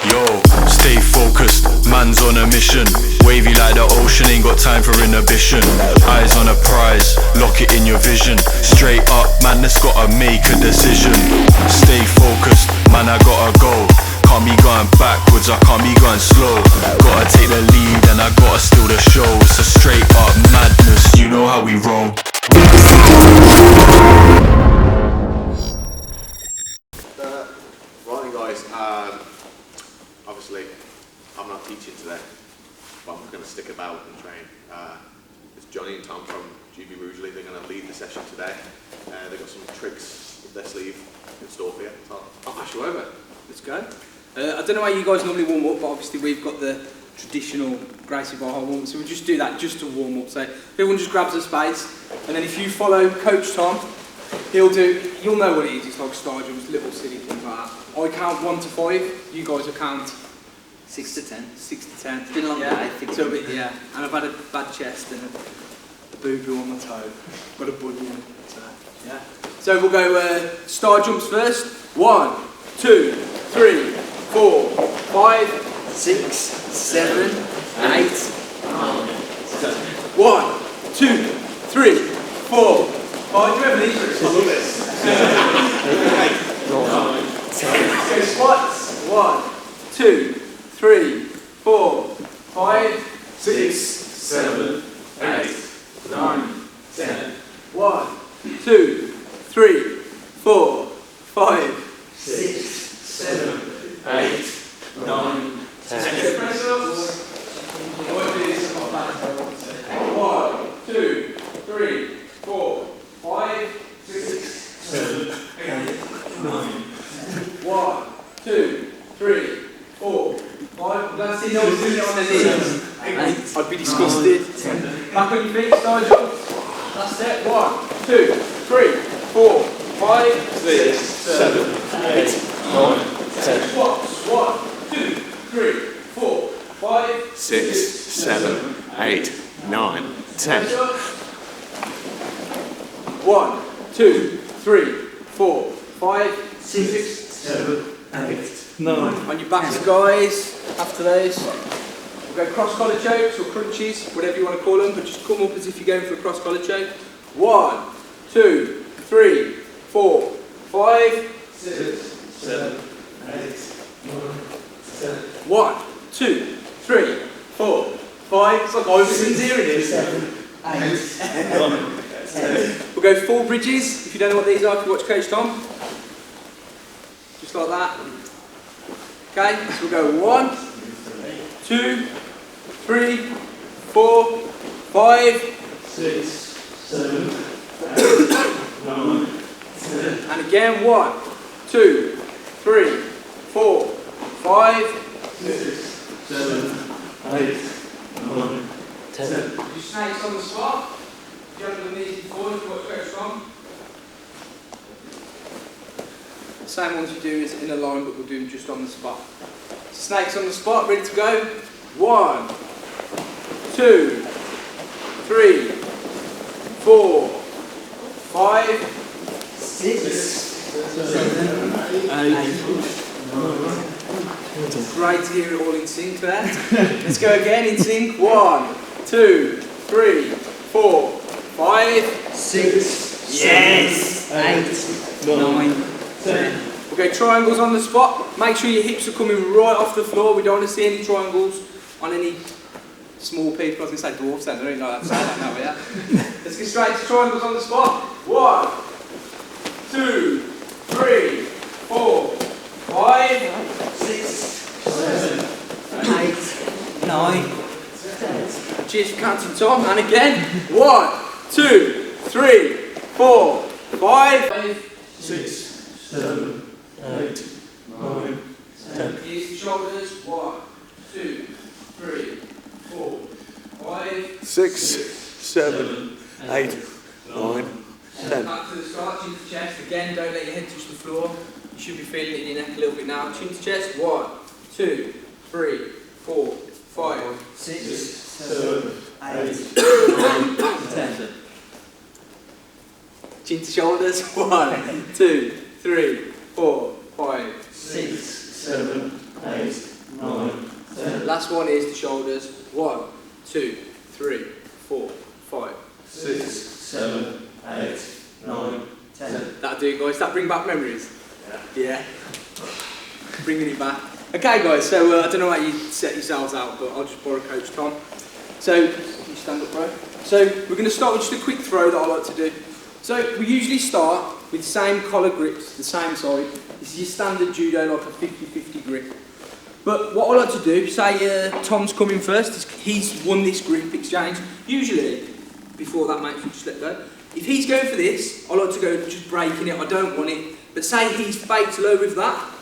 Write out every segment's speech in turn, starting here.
Yo, stay focused, man's on a mission. Wavy like the ocean, ain't got time for inhibition. Eyes on a prize, lock it in your vision. Straight up, man, that's gotta make a decision. Stay focused, man, I gotta go. Can't be going backwards, I can't be going slow. Gotta take the lead and I gotta steal the show. It's a straight up madness, you know how we roll. Right guys, obviously I'm not teaching today, but I'm going to stick about and train. It's Jonny and Tom from GB Rougeley. They're going to lead the session today. They've got some tricks up their sleeve in store for you. Tom. I'll pass you over. Let's go. I don't know how you guys normally warm up, but obviously we've got the traditional Gracie bar warm up, so we'll just do that just to warm up. So everyone just grabs a space, and then if you follow Coach Tom, you'll know what it is. It's like star jumps, little silly things like that. I count 1 to 5, you guys will count 6 to 10. 6 to 10. It's been a long day, I think. So a bit, yeah. And I've had a bad chest and a boo-boo on my toe. Got a buddy on it. So, yeah. So we'll go star jumps first. 1, 2, 3, 4, 5, 6, 7, 8, 9, 10. 1, 2, 3, 4, 5. Do you remember these? I love this. 7, 8, 9, 10. So squats. 1, 2, 3, 4, 5, 6, 7, 8, 9, 10. 1, 2, 3, 4, 5, 6, 7, 8, 9, 10. 1, 2, 3, 4, 5, 6, 7, 8, 9, 1, 2, 3, 4, 5. That's it. No one's doing it on their knees. I'd be disgusted. Back on your feet, star jump. That's it. 1, 2, 3, 4, 5, 6, 7, 8, 9, 10. Squats. 1, 2, 3, 4, 5, 6, 7, 8, 9, 10. 1, 2, 3, 4, 5, 6, 7, 8, 9. On your backs, guys. After those, we'll go cross collar chokes or crunches, whatever you want to call them, but just come up as if you're going for a cross collar choke. 1, 2, 3, 4, 5, 6, 7, 8, 9, 10. 1, 2, 3, 4, 5. It's like Iverson's hearing it. 7, 8, 9, 10. We'll go 4 bridges. If you don't know what these are, if you watch Coach Tom. Just like that. Okay, so we'll go 1, 2, 3, 4, 5, 6, 7, 8, 9, 10. And again, 1, 2, 3, 4, 5, 6, 7, 8, 9, 10. You snakes on the spot. If you haven't done these before, if you watch Coach Tom. Same ones you do is in a line, but we'll do them just on the spot. Snakes on the spot, ready to go. 1, 2, 3, 4, 5, 6, 7, 8, 9. Great to hear it all in sync there. Let's go again in sync. 1, 2, 3, 4, 5, 6, 7, 8, 9. 10. We'll go triangles on the spot. Make sure your hips are coming right off the floor. We don't want to see any triangles on any small people. I was going to say dwarfs then. I don't know how to say that now, yeah? Let's get straight to triangles on the spot. 1, 2, 3, 4, 5, 6, 7, 8, 9, 10. Cheers for counting, Tom. And again. 1, 2, 3, 4, 5, 6, 7, 8, 9, 10. Use the shoulders. 1, 2, 3, 4, 5, 6, 7, 8, 9, 10. Back to the start, chin to chest. Again, don't let your head touch the floor. You should be feeling it in your neck a little bit now. Chin to chest. 1, 2, 3, 4, 5, 6, 7, 8, 9, 10. Chin to shoulders. 1, 2, 3, 4, 5, 6, 7, 8, Last one is the shoulders. 1, 2, 3, 4, 5, 6, 7, 8, 9, 10. That'll do it, guys. That bring back memories? Yeah. Bringing it back. Okay, guys, so I don't know how you set yourselves out, but I'll just borrow Coach Tom. So, you stand up, bro. So, we're going to start with just a quick throw that I like to do. So, we usually start with the same collar grips, the same side. This is your standard judo, like a 50-50 grip. But what I like to do, say Tom's coming first, he's won this grip exchange. Usually, before that, mate, you just let go. If he's going for this, I like to go just breaking it, I don't want it. But say he's faked low with that,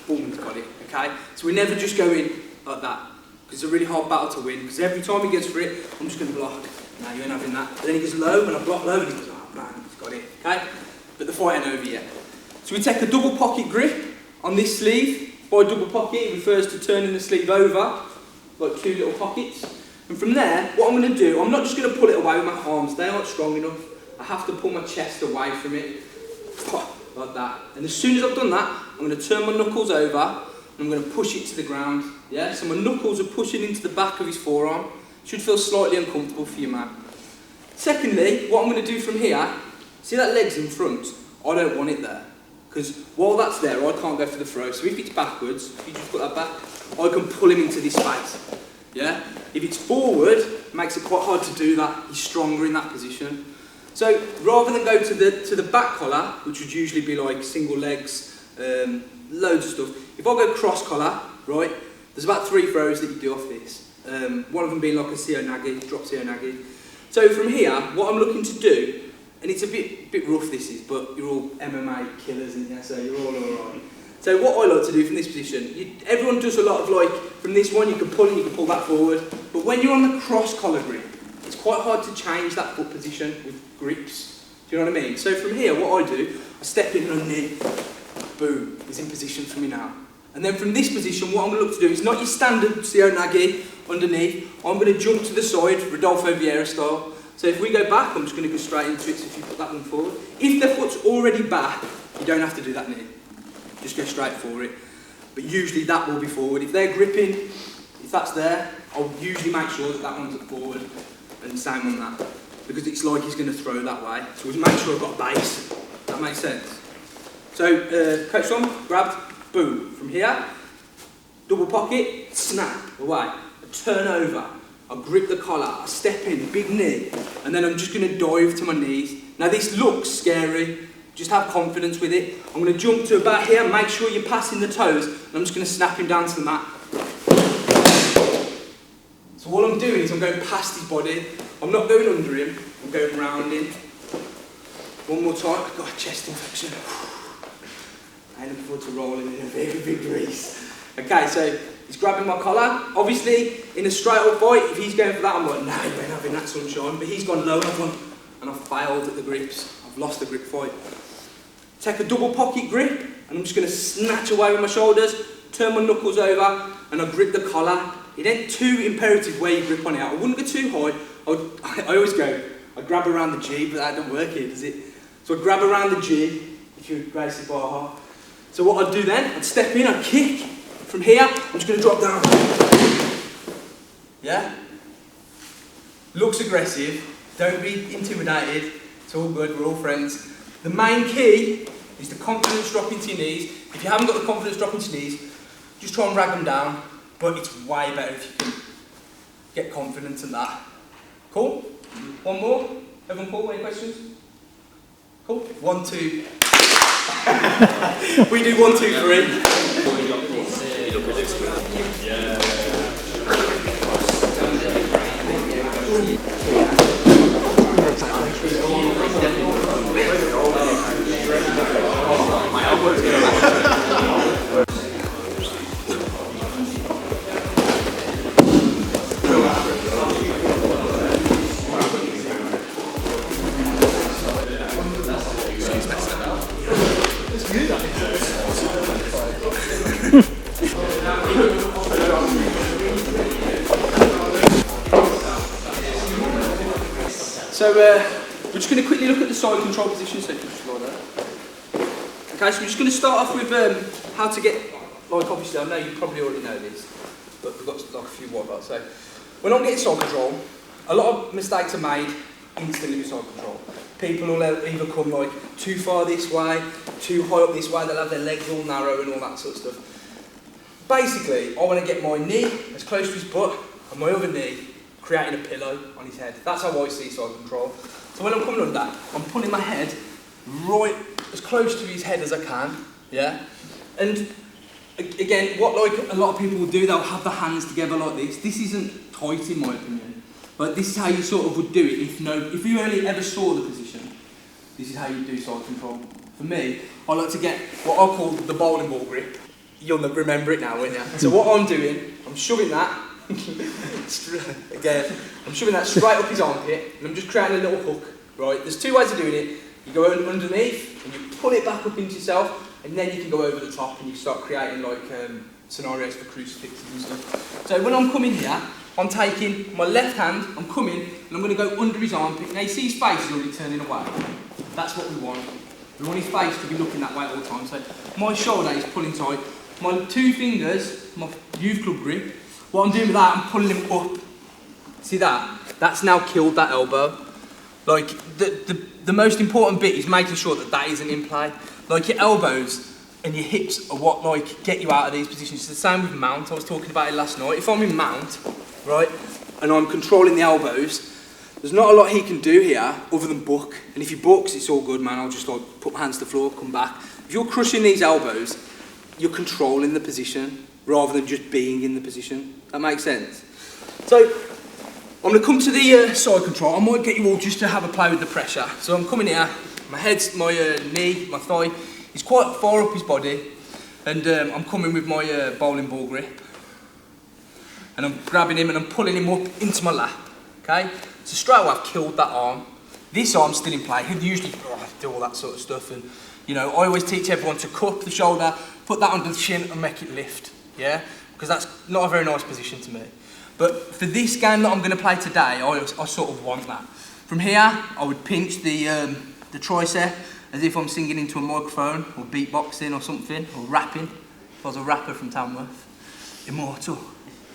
boom, he's got it, okay? So we never just go in like that, because it's a really hard battle to win, because every time he goes for it, I'm just going to block. No, you ain't having that. But then he goes low, and I block low, and he goes, oh, man, he's got it, okay? But the fight ain't over yet. So we take a double pocket grip on this sleeve. By double pocket, it refers to turning the sleeve over, like 2 little pockets. And from there, what I'm going to do, I'm not just going to pull it away with my arms, they aren't strong enough. I have to pull my chest away from it, like that. And as soon as I've done that, I'm going to turn my knuckles over, and I'm going to push it to the ground. Yeah, so my knuckles are pushing into the back of his forearm. Should feel slightly uncomfortable for you, man. Secondly, what I'm going to do from here, see that leg's in front? I don't want it there. Because while that's there, I can't go for the throw. So if it's backwards, if you just put that back, I can pull him into this space. Yeah? If it's forward, it makes it quite hard to do that. He's stronger in that position. So rather than go to the back collar, which would usually be like single legs, loads of stuff. If I go cross collar, right, there's about 3 throws that you do off this. One of them being like a Seo Nagi, drop Seo Nagi. So from here, what I'm looking to do, and it's a bit rough this is, but you're all MMA killers in here, so you're all alright. So what I like to do from this position, everyone does a lot of like, from this one you can pull and you can pull that forward, but when you're on the cross collar grip, it's quite hard to change that foot position with grips. Do you know what I mean? So from here, what I do, I step in on a knee, boom, he's in position for me now. And then from this position, what I'm going to look to do is not your standard Seo Nagi underneath, I'm going to jump to the side, Rodolfo Vieira style. So if we go back, I'm just going to go straight into it, so if you put that one forward. If the foot's already back, you don't have to do that knee. Just go straight for it. But usually that will be forward. If they're gripping, if that's there, I'll usually make sure that that one's forward, and same on that. Because it's like he's going to throw that way. So we'll make sure I've got a base. That makes sense. So, Coach Tom, grabbed, boom. From here, double pocket, snap, away. A turn over. I grip the collar, I step in, big knee, and then I'm just going to dive to my knees. Now this looks scary, just have confidence with it. I'm going to jump to about here, make sure you're passing the toes, and I'm just going to snap him down to the mat. So all I'm doing is I'm going past his body, I'm not going under him, I'm going round him. One more time, I've got a chest infection. I ain't looking forward to rolling in a very big grease. Okay, so he's grabbing my collar. Obviously, in a straight up fight, if he's going for that, I'm like, no, you ain't having that, sunshine. But he's gone low, and I've failed at the grips. I've lost the grip fight. Take a double pocket grip, and I'm just going to snatch away with my shoulders, turn my knuckles over, and I grip the collar. It ain't too imperative where you grip on it. I wouldn't go too high. I always go, I grab around the G, but that don't work here, does it? So I grab around the G, if you're Gracie Baja. So what I'd do then, I'd step in, I'd kick. From here, I'm just going to drop down. Yeah? Looks aggressive. Don't be intimidated. It's all good, we're all friends. The main key is the confidence dropping to your knees. If you haven't got the confidence dropping to your knees, just try and rag them down. But it's way better if you can get confidence in that. Cool? One more? Everyone cool? Any questions? Cool? 1, 2. We do 1, 2, 3. So we're just going to quickly look at the side control position, so just lie there. Okay, so we're just going to start off with how to get like obviously I know you probably already know this, but we've got like a few what about. So when I'm getting side control, a lot of mistakes are made instantly with side control. People will either come like too far this way, too high up this way, they'll have their legs all narrow and all that sort of stuff. Basically, I want to get my knee as close to his butt and my other knee creating a pillow on his head. That's how I see side control. So when I'm coming under that, I'm pulling my head right as close to his head as I can, yeah? And again, what like a lot of people will do, they'll have the hands together like this. This isn't tight in my opinion, but this is how you sort of would do it if you only ever saw the position. This is how you do side control. For me, I like to get what I call the bowling ball grip. You'll remember it now, won't you? So what I'm doing, I'm shoving that, again, I'm shoving that straight up his armpit, and I'm just creating a little hook, right? There's two ways of doing it. You go underneath, and you pull it back up into yourself, and then you can go over the top, and you start creating like scenarios for crucifixes and stuff. So when I'm coming here, I'm taking my left hand, I'm coming, and I'm going to go under his armpit. Now you see his face is already turning away. That's what we want. We want his face to be looking that way all the time. So my shoulder is pulling tight. My two fingers, my youth club grip, what I'm doing with that, I'm pulling him up. See that? That's now killed that elbow. Like, the most important bit is making sure that that isn't in play. Like, your elbows and your hips are what, like, get you out of these positions. It's the same with mount. I was talking about it last night. If I'm in mount, right, and I'm controlling the elbows, there's not a lot he can do here other than buck. And if he bucks, it's all good, man. I'll just, like, put my hands to the floor, come back. If you're crushing these elbows, you're controlling the position rather than just being in the position. That makes sense? So, I'm going to come to the side control. I might get you all just to have a play with the pressure. So I'm coming here, my head's, my knee, my thigh is quite far up his body, and I'm coming with my bowling ball grip, and I'm grabbing him and I'm pulling him up into my lap, okay? So straight away I've killed that arm. This arm's still in play. He'd usually do all that sort of stuff, and you know, I always teach everyone to cup the shoulder, put that under the shin and make it lift, yeah? Because that's not a very nice position to me. But for this game that I'm going to play today, I sort of want that. From here, I would pinch the tricep as if I'm singing into a microphone, or beatboxing or something, or rapping. If I was a rapper from Tamworth. Immortal.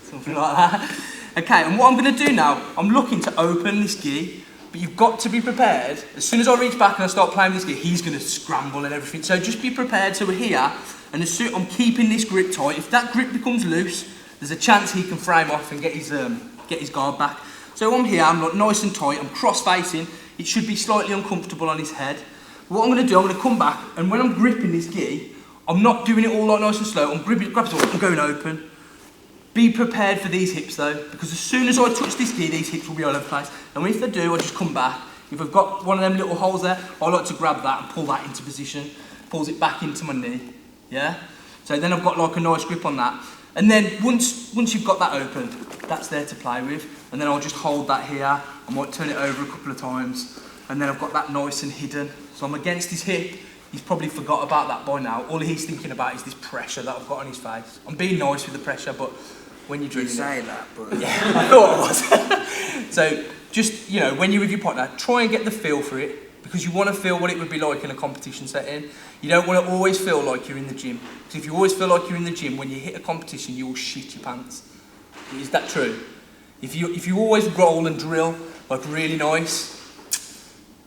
Something like that. Okay, and what I'm going to do now, I'm looking to open this gi, but you've got to be prepared. As soon as I reach back and I start playing with this gi, he's going to scramble and everything. So just be prepared. So we're here, and as soon I'm keeping this grip tight. If that grip becomes loose, there's a chance he can frame off and get his guard back. So I'm here, I'm like nice and tight, I'm cross-facing. It should be slightly uncomfortable on his head. What I'm going to do, I'm going to come back, and when I'm gripping this gi, I'm not doing it all like nice and slow. I'm gripping, I'm going open. Be prepared for these hips though, because as soon as I touch this gi, these hips will be all over the place. And if they do, I just come back. If I've got one of them little holes there, I like to grab that and pull that into position. Pulls it back into my knee, yeah? So then I've got like a nice grip on that. And then once you've got that open, that's there to play with. And then I'll just hold that here. I might turn it over a couple of times. And then I've got that nice and hidden. So I'm against his hip. He's probably forgot about that by now. All he's thinking about is this pressure that I've got on his face. I'm being nice with the pressure, but when you're drilling, You say that, but yeah, I thought I was. So just, you know, when you're with your partner, try and get the feel for it, because you want to feel what it would be like in a competition setting. You don't want to always feel like you're in the gym. Because if you always feel like you're in the gym, when you hit a competition, you will shit your pants. Is that true? If you always roll and drill like really nice,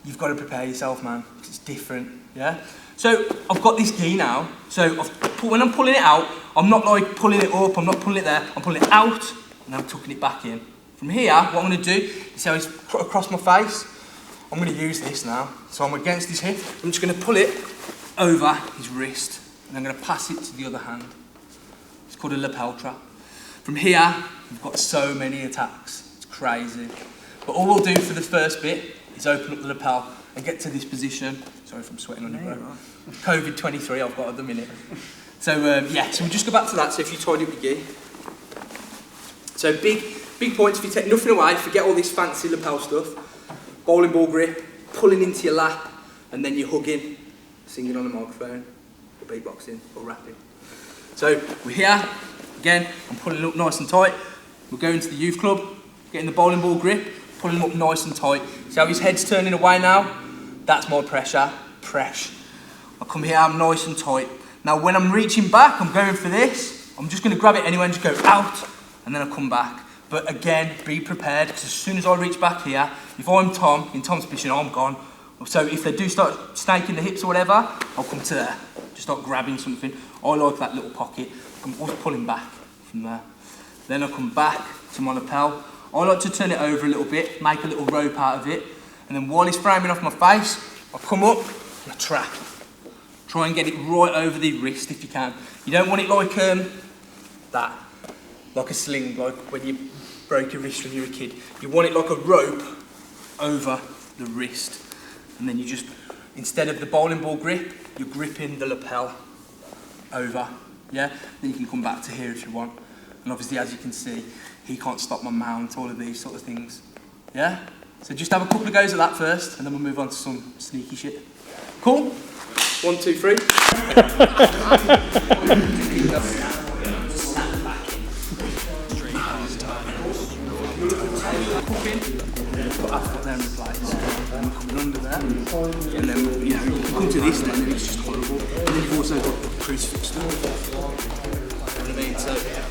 you've got to prepare yourself, man. It's different, yeah? So I've got this gi now. So when I'm pulling it out, I'm not like pulling it up, I'm not pulling it there. I'm pulling it out and I'm tucking it back in. From here, what I'm going to do is how it's across my face. I'm going to use this now. So I'm against his hip. I'm just going to pull it over his wrist, and I'm going to pass it to the other hand. It's called a lapel trap. From here, we've got so many attacks. It's crazy. But all we'll do for the first bit is open up the lapel and get to this position. Sorry if I'm sweating on you, bro. COVID-23 I've got at the minute. So yeah, so we'll just go back to that. So if you tidy up your gi. So big points, if you take nothing away, forget all this fancy lapel stuff. Bowling ball grip, pulling into your lap, and then you're hugging, singing on a microphone, or beatboxing, or rapping. So we're here, again, I'm pulling up nice and tight. We're going to the youth club, getting the bowling ball grip, pulling him up nice and tight. See how his head's turning away now? That's my pressure, I come here, I'm nice and tight. Now when I'm reaching back, I'm going for this. I'm just going to grab it anyway and just go out, and then I'll come back. But again, be prepared, because as soon as I reach back here, if I'm Tom, in Tom's position, I'm gone. So if they do start snaking the hips or whatever, I'll come to there. Just start grabbing something. I like that little pocket. I'm always pulling back from there. Then I'll come back to my lapel. I like to turn it over a little bit, make a little rope out of it, and then while it's framing off my face, I'll come up and I trap. Try and get it right over the wrist if you can. You don't want it like that, like a sling, like when you broke your wrist when you were a kid. You want it like a rope over the wrist, and then you just, instead of the bowling ball grip, you're gripping the lapel over, yeah? Then you can come back to here if you want. And obviously, as you can see, he can't stop my mount, all of these sort of things. Yeah? So just have a couple of goes at that first, and then we'll move on to some sneaky shit. Cool? 1, 2, 3. Put our foot there in place, and coming under there. And then, you know, you can come to this then, and it's just horrible. And then you've also got the crucifix stuff. You know what I mean? So, yes.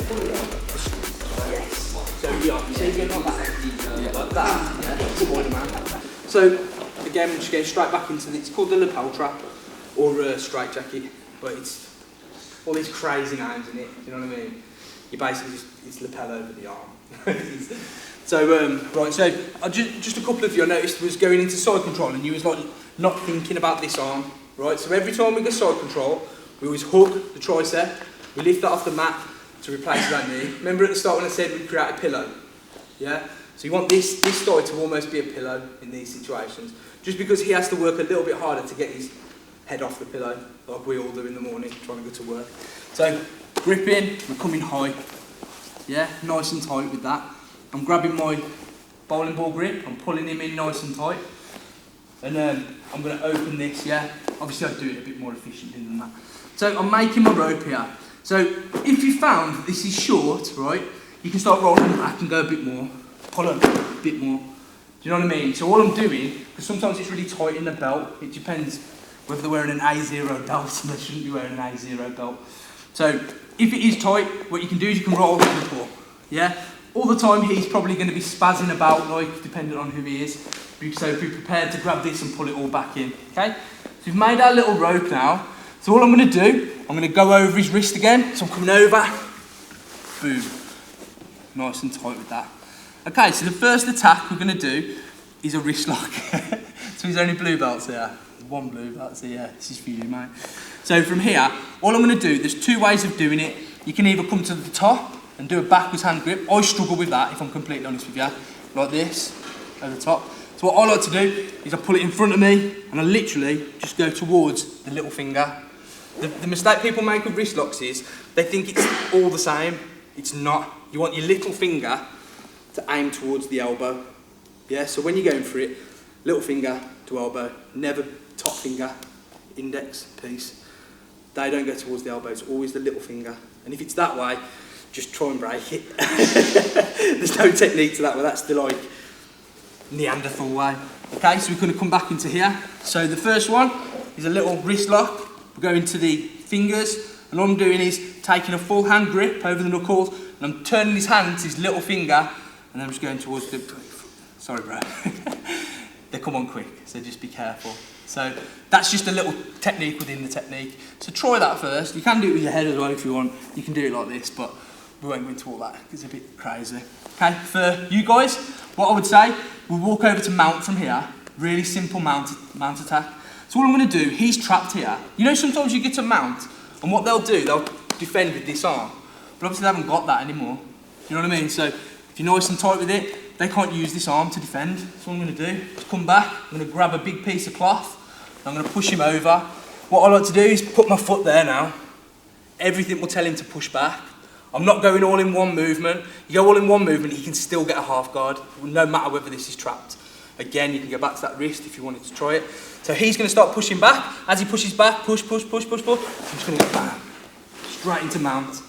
So yeah, so you're going like that, yeah, Spider-Man. So again, we're just going straight back into it's called the lapel trap, or a straight jacket, but it's all these crazy names in it, you know what I mean? You basically just, it's lapel over the arm. So, right, so just a couple of you I noticed was going into side control, and you was like not thinking about this arm, right? So every time we go side control, we always hook the tricep, we lift that off the mat to replace that knee. Remember at the start when I said we'd create a pillow? Yeah? So you want this thigh to almost be a pillow in these situations, just because he has to work a little bit harder to get his head off the pillow, like we all do in the morning, trying to go to work. So, gripping, we're coming high. Yeah, nice and tight with that. I'm grabbing my bowling ball grip, I'm pulling him in nice and tight. And I'm going to open this, yeah? Obviously I do it a bit more efficiently than that. So I'm making my rope here. So if you found that this is short, right, you can start rolling back and go a bit more, pull up a bit more. Do you know what I mean? So all I'm doing, because sometimes it's really tight in the belt, it depends whether they're wearing an A0 belt, and they shouldn't be wearing an A0 belt. So if it is tight, what you can do is you can roll and pull, yeah? All the time he's probably going to be spazzing about, like, depending on who he is. So be prepared to grab this and pull it all back in, okay? So we've made our little rope now. So all I'm going to do, I'm going to go over his wrist again. So I'm coming over, boom. Nice and tight with that. Okay, so the first attack we're going to do is a wrist lock. So he's only blue belts here. One blue belt, so yeah, this is for you, mate. So from here, all I'm going to do, there's two ways of doing it. You can either come to the top and do a backwards hand grip. I struggle with that, if I'm completely honest with you. Like this, over the top. So what I like to do is I pull it in front of me and I literally just go towards the little finger. The mistake people make with wrist locks is they think it's all the same. It's not. You want your little finger to aim towards the elbow. Yeah, so when you're going for it, little finger to elbow, never top finger, index, piece. They don't go towards the elbow, it's always the little finger. And if it's that way, just try and break it. There's no technique to that, but that's the like Neanderthal way. Okay, so we're going to come back into here. So the first one is a little wrist lock. We're going to the fingers, and all I'm doing is taking a full hand grip over the knuckles, and I'm turning his hand to his little finger, and I'm just going towards the... Sorry, bro. They come on quick, so just be careful. So that's just a little technique within the technique. So try that first. You can do it with your head as well if you want. You can do it like this, but we won't go into all that. It's a bit crazy. Okay, for you guys, what I would say, we'll walk over to mount from here. Really simple mount attack. So all I'm going to do, he's trapped here. You know sometimes you get to mount, and what they'll do, they'll defend with this arm. But obviously they haven't got that anymore. You know what I mean? So if you're nice and tight with it, they can't use this arm to defend. So what I'm going to do is come back, I'm going to grab a big piece of cloth, and I'm going to push him over. What I like to do is put my foot there now. Everything will tell him to push back. I'm not going all in one movement. You go all in one movement, he can still get a half guard, no matter whether this is trapped. Again, you can go back to that wrist if you wanted to try it. So he's going to start pushing back. As he pushes back, push, push, push, push, push. I'm just going to go bam, straight into mount.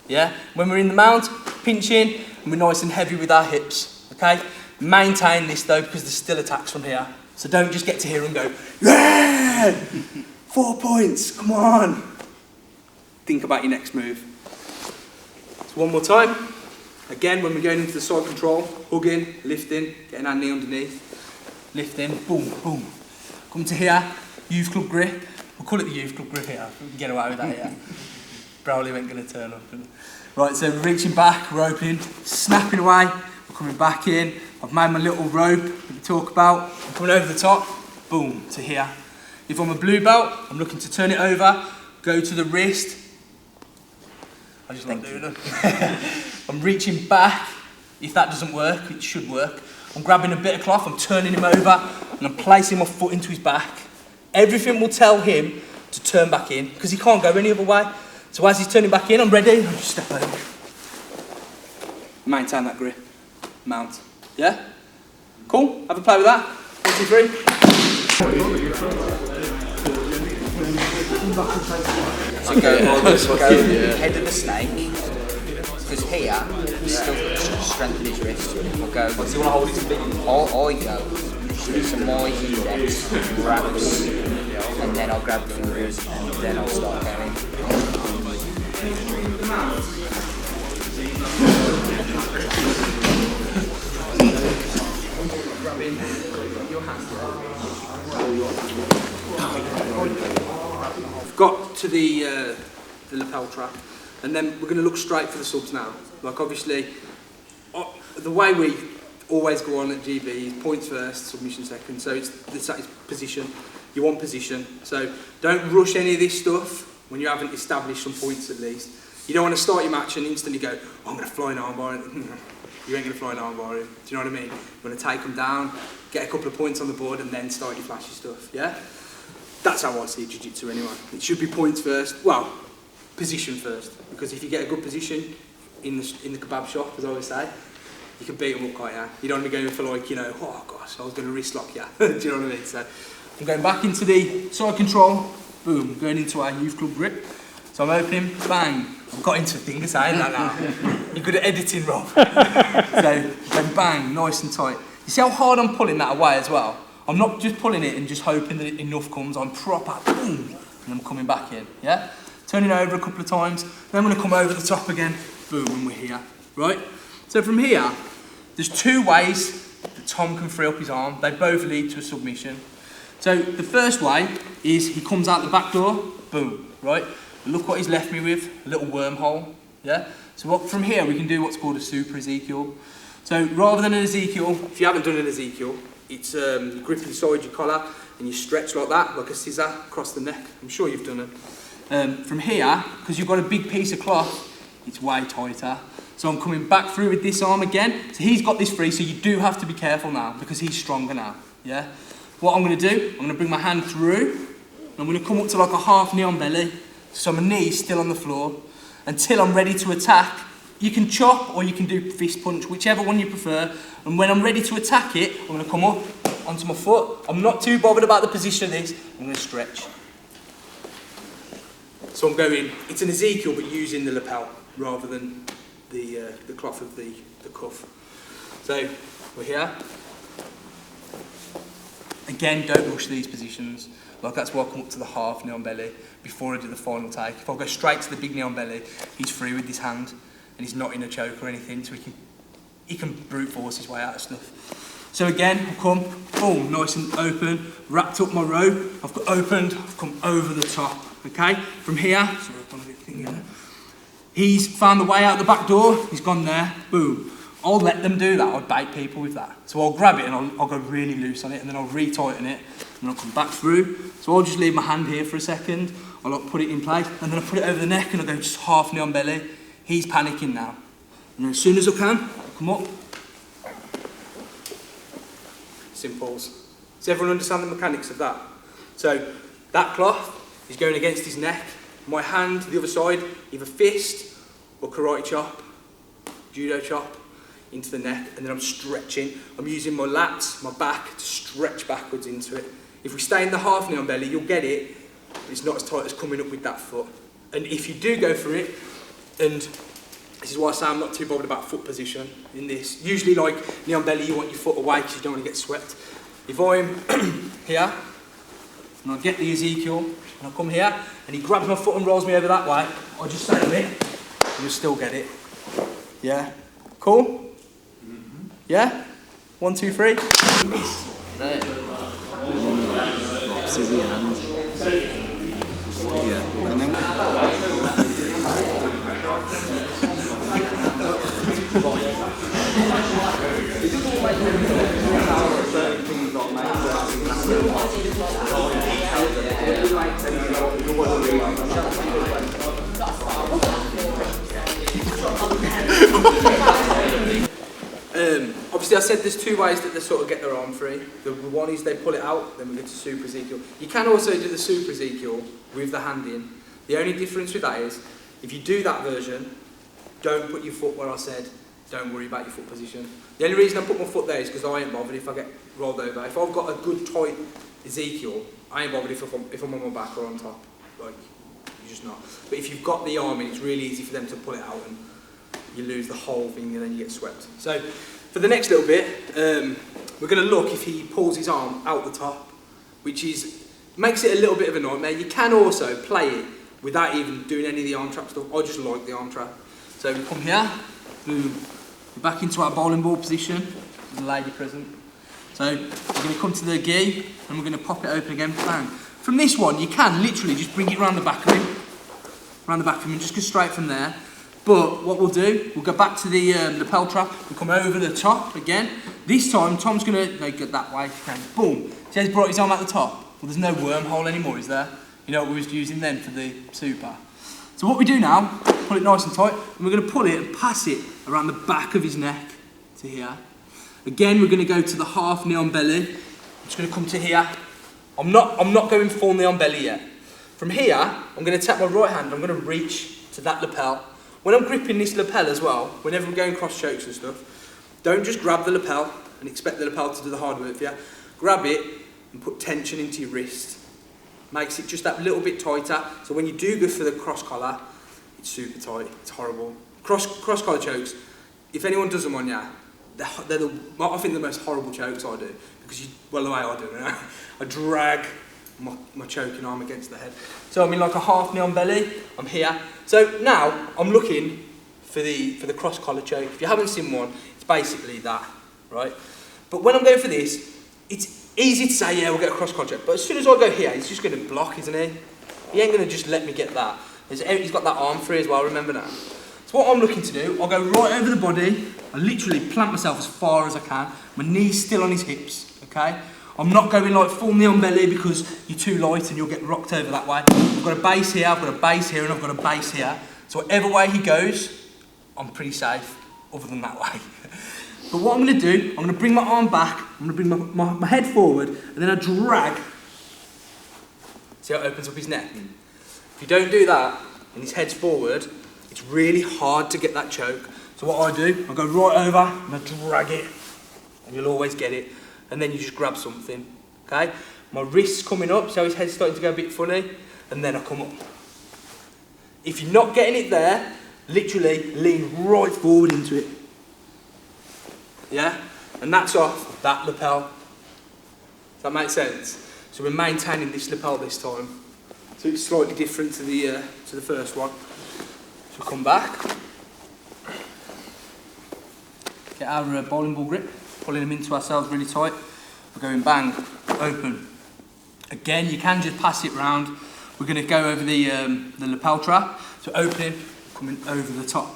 Yeah? When we're in the mount, pinch in, and we're nice and heavy with our hips. Okay? Maintain this though, because there's still attacks from here. So don't just get to here and go, yeah! 4 points, come on. think about your next move. So one more time. Again, when we're going into the side control, hugging, lifting, getting our knee underneath, lifting, boom, boom. Come to here, youth club grip. We'll call it the youth club grip here. We can get away with that here. Browley ain't going to turn up. Right, so we're reaching back, we're opening, snapping away, we're coming back in. I've made my little rope that we talk about. I'm coming over the top, boom, to here. If I'm a blue belt, I'm looking to turn it over, go to the wrist. I just like doing it. I'm reaching back. If that doesn't work, it should work. I'm grabbing a bit of cloth, I'm turning him over, and I'm placing my foot into his back. Everything will tell him to turn back in, because he can't go any other way. So as he's turning back in, I'm ready, I'll just step over. Maintain that grip. Mount. Yeah? Cool? Have a play with that. 1, 2, 3. So go head of the snake, because here, he's still got to strengthen his wrist. We'll go, I go, using my index, grabs, and then I'll grab fingers, and then I'll start going. I've got to the lapel trap, and then we're going to look straight for the subs now. Like obviously, the way we always go on at GB is points first, submission second. So it's position. You want position. So don't rush any of this stuff when you haven't established some points at least. You don't want to start your match and instantly go, oh, I'm going to fly an armbar. You ain't going to fly an armbar. Do you know what I mean? You're going to take them down, get a couple of points on the board, and then start your flashy stuff. Yeah. That's how I see jiu-jitsu anyway. It should be points first. Well, position first, because if you get a good position in the kebab shop, as I always say, you can beat them up quite, yeah. You don't want to be going for like, you know, oh gosh, I was going to wrist lock you. Do you know what I mean? So I'm going back into the side control, boom, going into our youth club grip. So I'm opening, bang. I've got into a thing saying that now. You're good at editing, Rob. So then bang, nice and tight. You see how hard I'm pulling that away as well? I'm not just pulling it and just hoping that enough comes. I'm proper, boom, and I'm coming back in, yeah? Turning over a couple of times, then I'm going to come over the top again, boom, and we're here, right? So from here, there's two ways that Tom can free up his arm. They both lead to a submission. So the first way is he comes out the back door, boom, right? Look what he's left me with, a little wormhole, yeah? So from here, we can do what's called a super Ezekiel. So rather than an Ezekiel, if you haven't done an Ezekiel, it's you grip inside your collar and you stretch like that, like a scissor across the neck. I'm sure you've done it. From here, because you've got a big piece of cloth, it's way tighter. So I'm coming back through with this arm again. So he's got this free, so you do have to be careful now because he's stronger now, yeah? What I'm going to do, I'm going to bring my hand through, and I'm going to come up to like a half knee on belly, so my knee's still on the floor, until I'm ready to attack. You can chop or you can do fist punch, whichever one you prefer. And when I'm ready to attack it, I'm going to come up onto my foot. I'm not too bothered about the position of this. I'm going to stretch. So I'm going, it's an Ezekiel, but using the lapel rather than the cloth of the cuff. So we're here. Again, don't rush these positions. Like that's why I come up to the half knee on belly before I do the final take. If I go straight to the big knee on belly, he's free with his hand. And he's not in a choke or anything, so he can brute force his way out of stuff. So again, I've come, boom, nice and open, wrapped up my rope, I've got opened, I've come over the top, okay? From here, sorry, I've done a bit thing here. He's found the way out the back door, he's gone there, boom. I'll let them do that, I'll bait people with that. So I'll grab it and I'll go really loose on it, and then I'll re-tighten it, and I'll come back through. So I'll just leave my hand here for a second, I'll put it in place, and then I put it over the neck, and I go just half knee on belly. He's panicking now. And as soon as I can, I'll come up. Simples. Does everyone understand the mechanics of that? So that cloth is going against his neck. My hand, the other side, either fist or karate chop, judo chop, into the neck, and then I'm stretching. I'm using my lats, my back, to stretch backwards into it. If we stay in the half knee on belly, you'll get it, but it's not as tight as coming up with that foot. And if you do go for it, and this is why I say I'm not too bothered about foot position in this. Usually like knee on belly, you want your foot away because you don't want to get swept. If I'm here, and I get the Ezekiel, and I come here, and he grabs my foot and rolls me over that way, I'll just stay on it, and you'll still get it. Yeah? Cool? Yeah? 1, 2, 3. Scissor hand. Yeah, and then obviously I said there's 2 ways that they sort of get their arm free. The one is they pull it out, then we go to Super Ezekiel. You can also do the Super Ezekiel with the hand in. The only difference with that is, if you do that version, don't put your foot where I said, don't worry about your foot position. The only reason I put my foot there is because I ain't bothered if I get rolled over. If I've got a good tight Ezekiel, I ain't bothered if I'm on my back or on top. Like, you're just not. But if you've got the arm in, it's really easy for them to pull it out and you lose the whole thing and then you get swept. So, for the next little bit, we're going to look if he pulls his arm out the top, which makes it a little bit of a nightmare. You can also play it without even doing any of the arm trap stuff. I just like the arm trap. So we come here, boom, we're back into our bowling ball position. There's a lady present. So we're going to come to the gi and we're going to pop it open again, bang. From this one, you can literally just bring it around the back of him, and just go straight from there. But what we'll do, we'll go back to the lapel trap, we'll come over the top again. This time, Tom's going to go that way if you can. Boom. See how he's brought his arm at the top? Well, there's no wormhole anymore, is there? You know what we was using then for the super. So what we do now, pull it nice and tight, and we're going to pull it and pass it around the back of his neck to here. Again, we're going to go to the half knee on belly. I'm just going to come to here. I'm not going full knee on belly yet. From here, I'm going to tap my right hand, I'm going to reach to that lapel. When I'm gripping this lapel as well, whenever I'm going cross chokes and stuff, don't just grab the lapel and expect the lapel to do the hard work for you. Grab it and put tension into your wrist. Makes it just that little bit tighter, so when you do go for the cross collar, it's super tight, it's horrible. Cross collar chokes, if anyone does them on you, they're I think the most horrible chokes I do, because well, the way I do it, I drag my choking arm against the head. So I'm in like a half knee on belly, I'm here. So now I'm looking for the cross collar choke. If you haven't seen one, it's basically that, right? But when I'm going for this, it's easy to say, yeah, we'll get a cross collar choke. But as soon as I go here, he's just going to block, isn't he? He ain't going to just let me get that. He's got that arm free as well, remember that? So what I'm looking to do, I'll go right over the body. I literally plant myself as far as I can. My knee's still on his hips, okay? I'm not going like full knee on belly because you're too light and you'll get rocked over that way. I've got a base here, I've got a base here, and I've got a base here. So whatever way he goes, I'm pretty safe, other than that way. But what I'm going to do, I'm going to bring my arm back, I'm going to bring my head forward, and then I drag. See how it opens up his neck? If you don't do that, and his head's forward, it's really hard to get that choke. So what I do, I go right over, and I drag it, and you'll always get it. And then you just grab something, okay? My wrist's coming up, so his head's starting to go a bit funny, and then I come up. If you're not getting it there, literally lean right forward into it. Yeah? And that's off that lapel. Does that make sense? So we're maintaining this lapel this time. So it's slightly different to the first one. So come back. Get our bowling ball grip. Pulling them into ourselves really tight. We're going bang, open. Again, you can just pass it round. We're going to go over the lapel trap. So opening, coming over the top.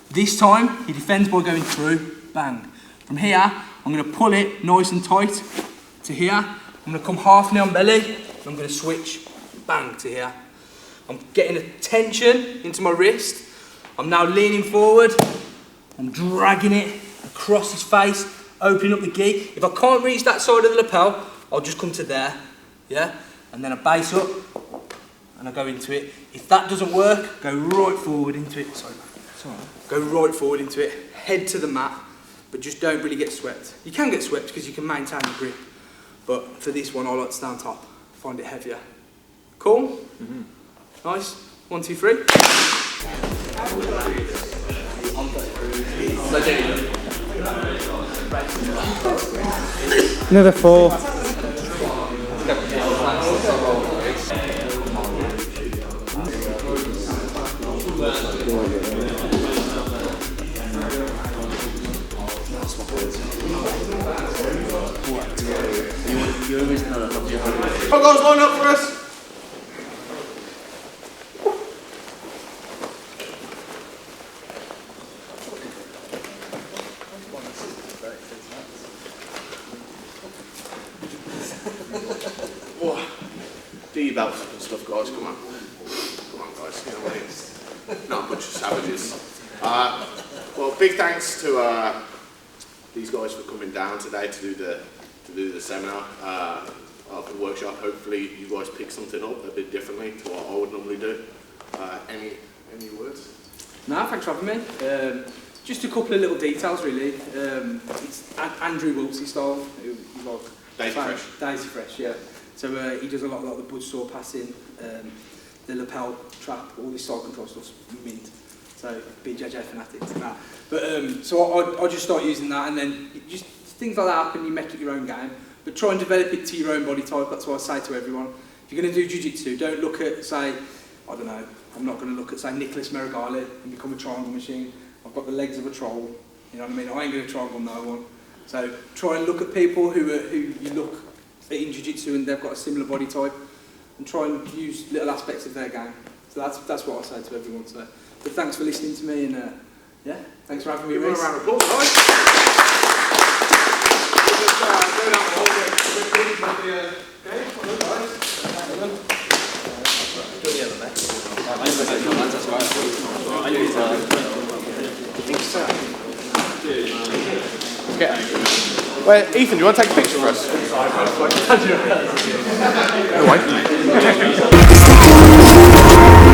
This time, he defends by going through, bang. From here, I'm going to pull it nice and tight to here. I'm going to come half knee on belly, and I'm going to switch, bang, to here. I'm getting a tension into my wrist. I'm now leaning forward. I'm dragging it across his face. Opening up the gi. If I can't reach that side of the lapel, I'll just come to there, yeah? And then I base up, and I go into it. If that doesn't work, go right forward into it. Sorry. Go right forward into it, head to the mat, but just don't really get swept. You can get swept because you can maintain the grip, but for this one, I like to stay on top, find it heavier. Cool? Mm-hmm. Nice. 1, 2, 3. another 4. Oh, guys, line up for us. Do your belts and stuff, guys. Come on. Come on, guys. You know what it is. Not a bunch of savages. Well, big thanks to these guys for coming down today to do the seminar, the workshop. Hopefully, you guys pick something up a bit differently to what I would normally do. Any words? No, thanks for having me. Just a couple of little details, really. It's Andrew Wiltsey style. Who you like? Daisy Fresh. Daisy Fresh, yeah. So he does a lot like the bud saw passing, the lapel trap, all this side control stuff's mint. So BJJ fanatics, nah. But so I just start using that, and then just things like that happen. You make it your own game, but try and develop it to your own body type. That's what I say to everyone. If you're going to do jiu-jitsu, don't look at, say, I don't know. I'm not going to look at, say, Nicholas Merigali and become a triangle machine. I've got the legs of a troll. You know what I mean? I ain't going to triangle no one. So try and look at people who you look in jiu-jitsu and they've got a similar body type, and try and use little aspects of their game. So that's what I say to everyone. So, but thanks for listening to me, and yeah, thanks for having me. Give them a round of applause, guys. Wait, Ethan, do you want to take a picture for us? No way.